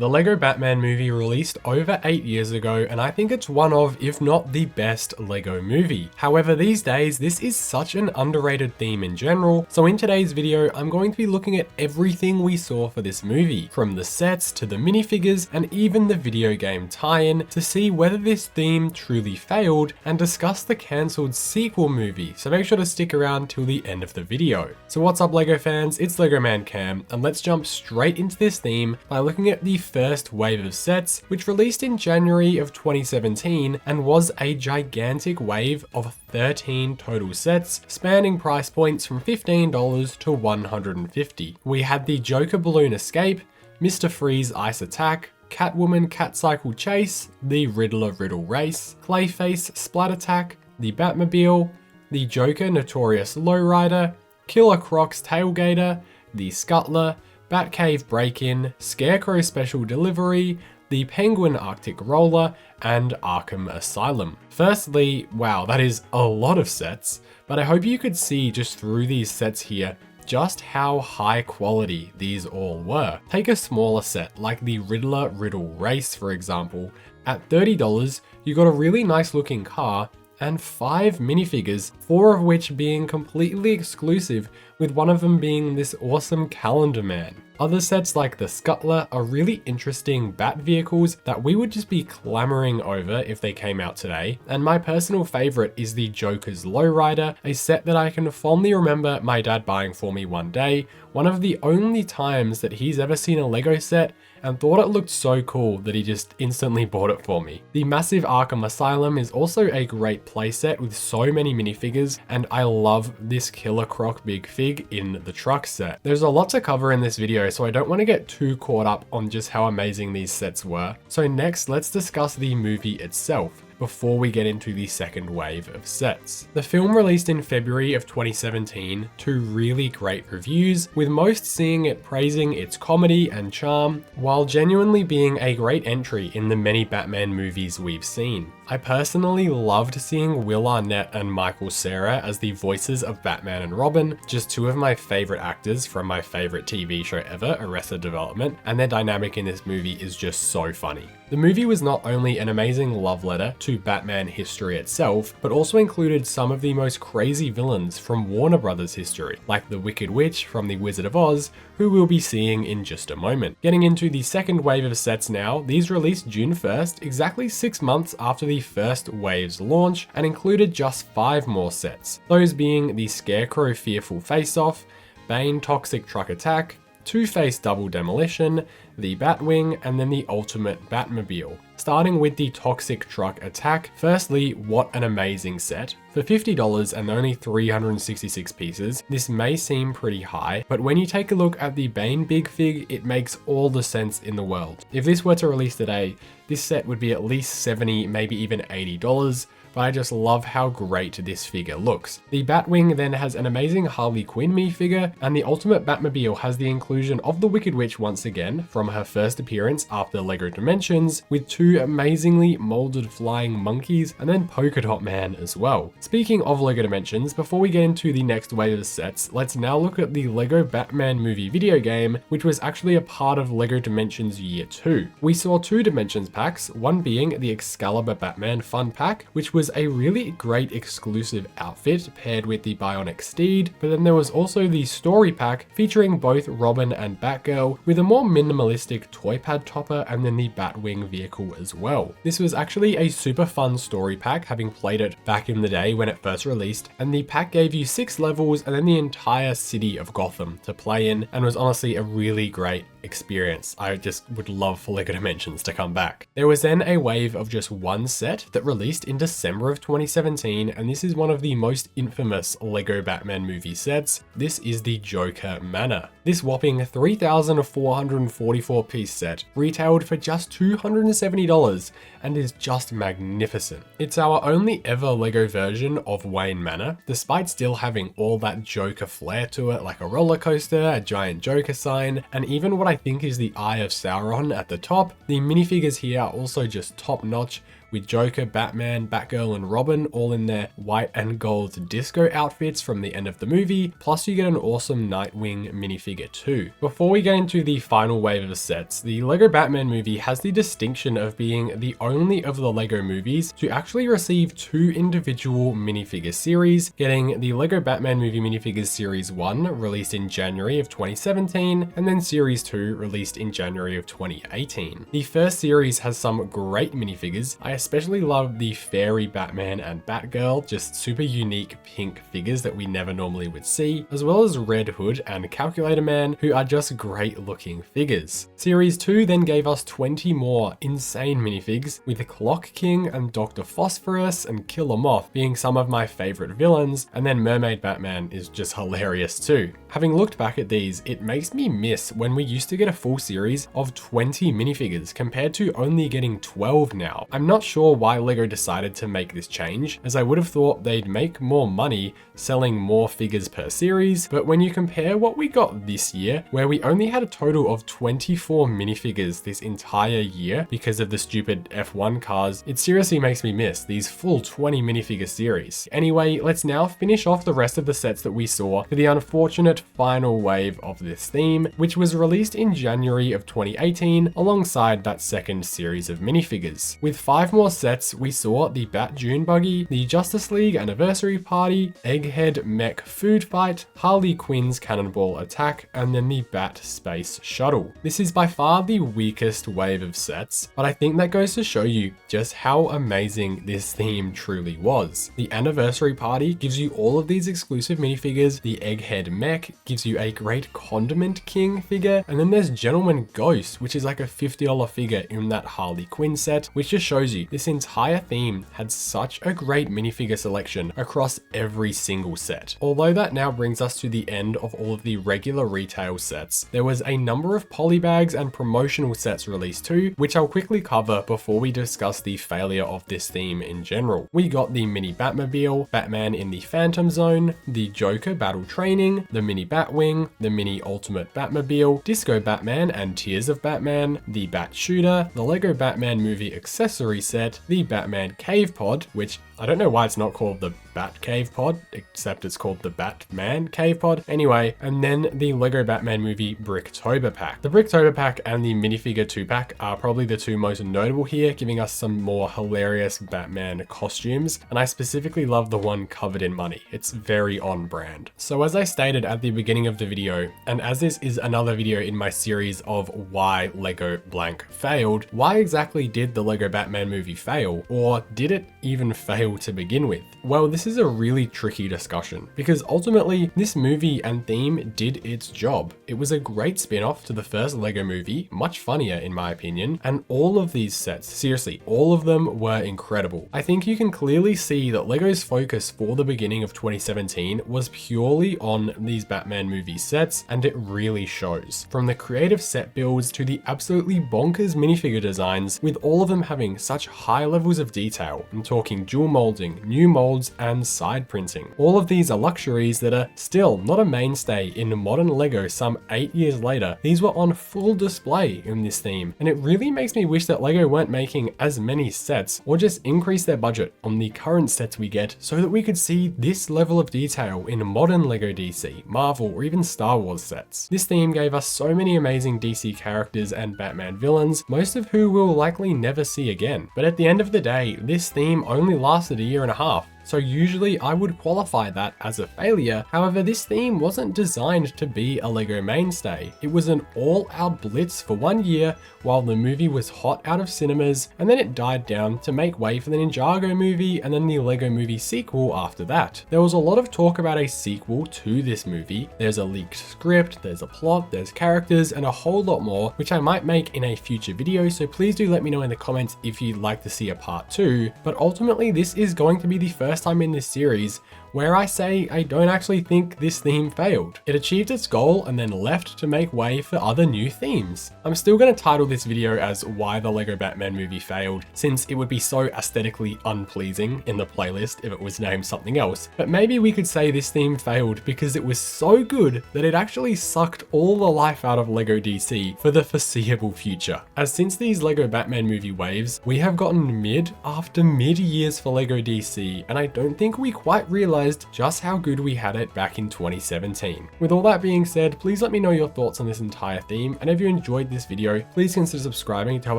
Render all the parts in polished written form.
The LEGO Batman movie released over 8 years ago, and I think it's one of, if not the best LEGO movie. However, these days, this is such an underrated theme in general, so in today's video, I'm going to be looking at everything we saw for this movie, from the sets to the minifigures and even the video game tie-in, to see whether this theme truly failed and discuss the cancelled sequel movie, so make sure to stick around till the end of the video. So what's up LEGO fans, it's LEGO Man Cam, and let's jump straight into this theme by looking at the first wave of sets, which released in January of 2017 and was a gigantic wave of 13 total sets, spanning price points from $15 to $150. We had the Joker Balloon Escape, Mr. Freeze Ice Attack, Catwoman Catcycle Chase, the Riddler Riddle Race, Clayface Splat Attack, the Batmobile, the Joker Notorious Lowrider, Killer Croc's Tailgater, the Scuttler, Batcave Break-In, Scarecrow Special Delivery, the Penguin Arctic Roller, and Arkham Asylum. Firstly, wow, that is a lot of sets, but I hope you could see just through these sets here just how high quality these all were. Take a smaller set like the Riddler Riddle Race, for example. At $30, you got a really nice looking car and 5 minifigures, 4 of which being completely exclusive, with one of them being this awesome Calendar Man. Other sets like the Scuttler are really interesting bat vehicles that we would just be clamoring over if they came out today, and my personal favorite is the Joker's Lowrider, a set that I can fondly remember my dad buying for me one day, one of the only times that he's ever seen a LEGO set and thought it looked so cool that he just instantly bought it for me. The massive Arkham Asylum is also a great playset with so many minifigures, and I love this Killer Croc Big Fig in the truck set. There's a lot to cover in this video, so I don't want to get too caught up on just how amazing these sets were. So next, let's discuss the movie itself before we get into the second wave of sets. The film released in February of 2017 to really great reviews, with most seeing it praising its comedy and charm, while genuinely being a great entry in the many Batman movies we've seen. I personally loved seeing Will Arnett and Michael Cera as the voices of Batman and Robin, just two of my favorite actors from my favorite TV show ever, Arrested Development, and their dynamic in this movie is just so funny. The movie was not only an amazing love letter to Batman history itself, but also included some of the most crazy villains from Warner Brothers history, like the Wicked Witch from The Wizard of Oz, who we'll be seeing in just a moment. Getting into the second wave of sets now, these released June 1st, exactly 6 months after the first wave's launch, and included just 5 more sets, those being the Scarecrow Fearful Face-Off, Bane Toxic Truck Attack, Two-Face Double Demolition, the Batwing, and then the Ultimate Batmobile. Starting with the Toxic Truck Attack, firstly, what an amazing set. For $50 and only 366 pieces, this may seem pretty high, but when you take a look at the Bane Big Fig, it makes all the sense in the world. If this were to release today, this set would be at least $70, maybe even $80, but I just love how great this figure looks. The Batwing then has an amazing Harley Quinn minifigure, and the Ultimate Batmobile has the inclusion of the Wicked Witch once again from her first appearance after LEGO Dimensions, with 2 amazingly molded flying monkeys, and then Polka Dot Man as well. Speaking of LEGO Dimensions, before we get into the next wave of sets, let's now look at the LEGO Batman movie video game, which was actually a part of LEGO Dimensions Year 2. We saw 2 Dimensions packs, one being the Excalibur Batman Fun Pack, which was a really great exclusive outfit paired with the Bionic Steed, but then there was also the Story Pack featuring both Robin and Batgirl with a more minimalistic toy pad topper and then the Batwing vehicle as well. This was actually a super fun story pack, having played it back in the day when it first released, and the pack gave you 6 levels and then the entire city of Gotham to play in, and was honestly a really great experience. I just would love for LEGO Dimensions to come back. There was then a wave of just one set that released in December of 2017, and this is one of the most infamous LEGO Batman movie sets. This is the Joker Manor. This whopping 3,444 piece set retailed for just $270 and is just magnificent. It's our only ever LEGO version of Wayne Manor, despite still having all that Joker flair to it, like a roller coaster, a giant Joker sign, and even what I think is the Eye of Sauron at the top. The minifigures here are also just top notch, with Joker, Batman, Batgirl, and Robin all in their white and gold disco outfits from the end of the movie, plus you get an awesome Nightwing minifigure too. Before we get into the final wave of sets, the LEGO Batman movie has the distinction of being the only of the LEGO movies to actually receive 2 individual minifigure series, getting the LEGO Batman movie minifigures Series 1 released in January of 2017, and then Series 2 released in January of 2018. The first series has some great minifigures. I especially love the Fairy Batman and Batgirl, just super unique pink figures that we never normally would see, as well as Red Hood and Calculator Man, who are just great looking figures. Series 2 then gave us 20 more insane minifigs, with Clock King and Dr. Phosphorus and Killer Moth being some of my favorite villains, and then Mermaid Batman is just hilarious too. Having looked back at these, it makes me miss when we used to get a full series of 20 minifigures compared to only getting 12 now. I'm not sure why LEGO decided to make this change, as I would have thought they'd make more money selling more figures per series, but when you compare what we got this year, where we only had a total of 24 minifigures this entire year because of the stupid F1 cars, it seriously makes me miss these full 20 minifigure series. Anyway, let's now finish off the rest of the sets that we saw for the unfortunate final wave of this theme, which was released in January of 2018 alongside that second series of minifigures. With 5 more sets, we saw the Bat June Buggy, the Justice League Anniversary Party, Egghead Mech Food Fight, Harley Quinn's Cannonball Attack, and then the Bat Space Shuttle. This is by far the weakest wave of sets, but I think that goes to show you just how amazing this theme truly was. The Anniversary Party gives you all of these exclusive minifigures, the Egghead Mech gives you a great Condiment King figure, and then there's Gentleman Ghost, which is like a $50 figure in that Harley Quinn set, which just shows you this entire theme had such a great minifigure selection across every single set. Although that now brings us to the end of all of the regular retail sets, there was a number of polybags and promotional sets released too, which I'll quickly cover before we discuss the failure of this theme in general. We got the mini Batmobile, Batman in the Phantom Zone, the Joker Battle Training, the mini Batwing, the mini Ultimate Batmobile, Disco Batman and Tears of Batman, the Bat Shooter, the LEGO Batman movie accessory set, the Batman Cave Pod, which I don't know why it's not called the Bat Cave Pod, except it's called the Batman Cave Pod. Anyway, and then the LEGO Batman movie Bricktober Pack. The Bricktober Pack and the minifigure 2-pack are probably the 2 most notable here, giving us some more hilarious Batman costumes, and I specifically love the one covered in money. It's very on brand. So as I stated at the beginning of the video, and as this is another video in my series of why LEGO blank failed, why exactly did the LEGO Batman movie fail, or did it even fail to begin with? Well, this is a really tricky discussion because ultimately this movie and theme did its job. It was a great spin-off to the first LEGO movie, much funnier in my opinion, and all of these sets, seriously, all of them were incredible. I think you can clearly see that LEGO's focus for the beginning of 2017 was purely on these Batman movie sets, and it really shows. From the creative set builds to the absolutely bonkers minifigure designs, with all of them having such high levels of detail. I'm talking dual molding, new molds, and side printing. All of these are luxuries that are still not a mainstay in modern LEGO some 8 years later. These were on full display in this theme, and it really makes me wish that LEGO weren't making as many sets, or just increase their budget on the current sets we get so that we could see this level of detail in modern LEGO DC, Marvel, or even Star Wars sets. This theme gave us so many amazing DC characters and Batman villains, most of who we'll likely never see again. But at the end of the day, this theme only lasted a year and a half. So usually I would qualify that as a failure. However, this theme wasn't designed to be a LEGO mainstay. It was an all-out blitz for 1 year while the movie was hot out of cinemas, and then it died down to make way for the Ninjago movie and then the LEGO movie sequel after that. There was a lot of talk about a sequel to this movie. There's a leaked script, there's a plot, there's characters, and a whole lot more, which I might make in a future video, so please do let me know in the comments if you'd like to see a part 2. But ultimately, this is going to be the first first time in this series where I say I don't actually think this theme failed. It achieved its goal and then left to make way for other new themes. I'm still going to title this video as Why the Lego Batman Movie Failed, since it would be so aesthetically unpleasing in the playlist if it was named something else. But maybe we could say this theme failed because it was so good that it actually sucked all the life out of Lego DC for the foreseeable future. As since these Lego Batman movie waves, we have gotten mid after mid years for Lego DC, and I don't think we quite realized just how good we had it back in 2017. With all that being said, please let me know your thoughts on this entire theme, and if you enjoyed this video, please consider subscribing to help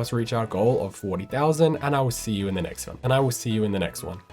us reach our goal of 40,000, and I will see you in the next one.